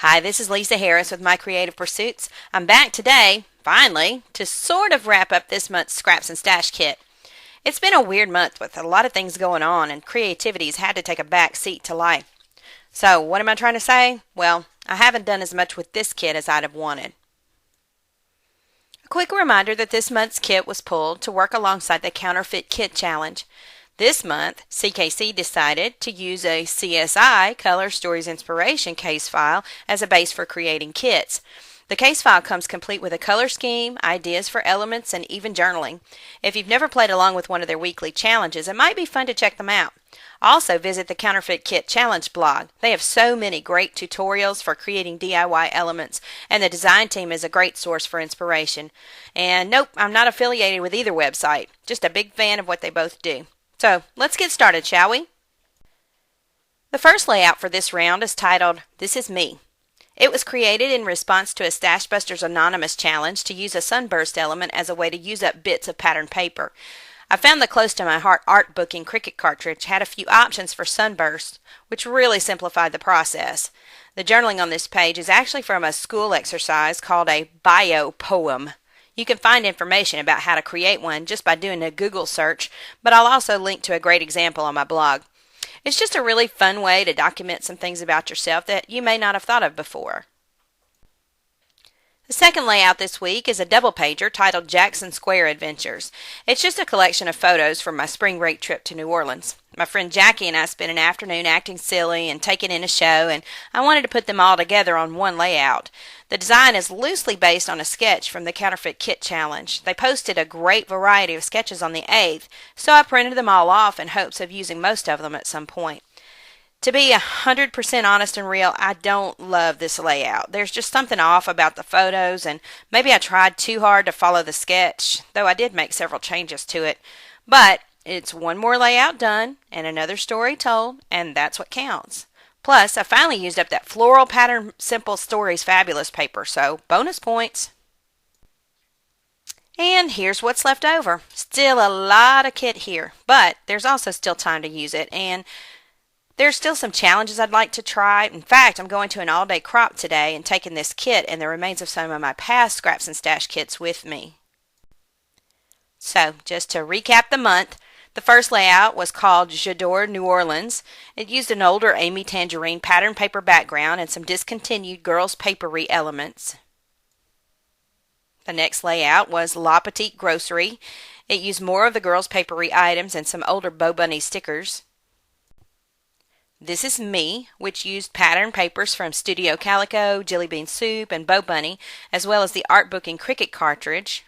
Hi, this is Lisa Harris with My Creative Pursuits. I'm back today, finally, to sort of wrap up this month's Scraps and Stash kit. It's been a weird month with a lot of things going on, and creativity's had to take a back seat to life. So, what am I trying to say? Well, I haven't done as much with this kit as I'd have wanted. A quick reminder that this month's kit was pulled to work alongside the Counterfeit Kit Challenge. This month, CKC decided to use a CSI Color Stories Inspiration case file as a base for creating kits. The case file comes complete with a color scheme, ideas for elements, and even journaling. If you've never played along with one of their weekly challenges, it might be fun to check them out. Also visit the Counterfeit Kit Challenge blog. They have so many great tutorials for creating DIY elements, and the design team is a great source for inspiration. And nope, I'm not affiliated with either website, just a big fan of what they both do. So, let's get started, shall we? The first layout for this round is titled, This Is Me. It was created in response to a Stash Busters Anonymous challenge to use a sunburst element as a way to use up bits of patterned paper. I found the Close to My Heart art book in Cricut cartridge had a few options for sunbursts, which really simplified the process. The journaling on this page is actually from a school exercise called a bio poem. You can find information about how to create one just by doing a Google search, but I'll also link to a great example on my blog. It's just a really fun way to document some things about yourself that you may not have thought of before. The second layout this week is a double pager titled Jackson Square Adventures. It's just a collection of photos from my spring break trip to New Orleans. My friend Jackie and I spent an afternoon acting silly and taking in a show, and I wanted to put them all together on one layout. The design is loosely based on a sketch from the Counterfeit Kit Challenge. They posted a great variety of sketches on the 8th, so I printed them all off in hopes of using most of them at some point. To be 100% honest and real, I don't love this layout. There's just something off about the photos, and maybe I tried too hard to follow the sketch, though I did make several changes to it. But it's one more layout done and another story told, and that's what counts. Plus, I finally used up that floral pattern Simple Stories Fabulous paper, so bonus points. And here's what's left over. Still a lot of kit here, but there's also still time to use it, and there's still some challenges I'd like to try. In fact, I'm going to an all-day crop today and taking this kit and the remains of some of my past Scraps and Stash kits with me. So, just to recap the month, the first layout was called J'adore New Orleans. It used an older Amy Tangerine pattern paper background and some discontinued girls' papery elements. The next layout was La Petite Grocery. It used more of the girls' papery items and some older Bo Bunny stickers. This Is Me, which used pattern papers from Studio Calico, Jelly Bean Soup, and Bo Bunny, as well as the art book in Cricut cartridge.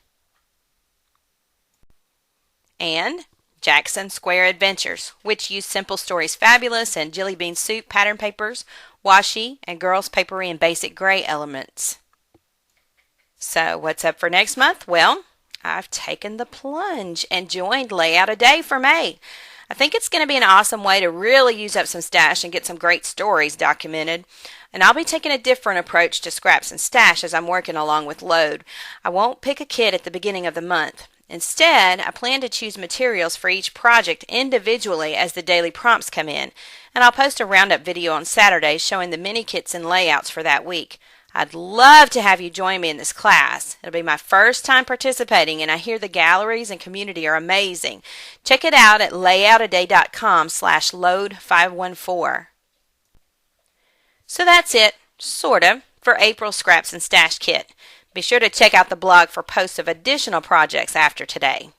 And Jackson Square Adventures, which used Simple Stories Fabulous and Jelly Bean Soup pattern papers, washi, and girls' papery and basic gray elements. So, what's up for next month? Well, I've taken the plunge and joined Layout a Day for May. I think it's going to be an awesome way to really use up some stash and get some great stories documented. And I'll be taking a different approach to Scraps and Stash as I'm working along with Load. I won't pick a kit at the beginning of the month. Instead, I plan to choose materials for each project individually as the daily prompts come in. And I'll post a roundup video on Saturday showing the mini kits and layouts for that week. I'd love to have you join me in this class. It'll be my first time participating, and I hear the galleries and community are amazing. Check it out at layoutaday.com/load514. So that's it, sort of, for April Scraps and Stash Kit. Be sure to check out the blog for posts of additional projects after today.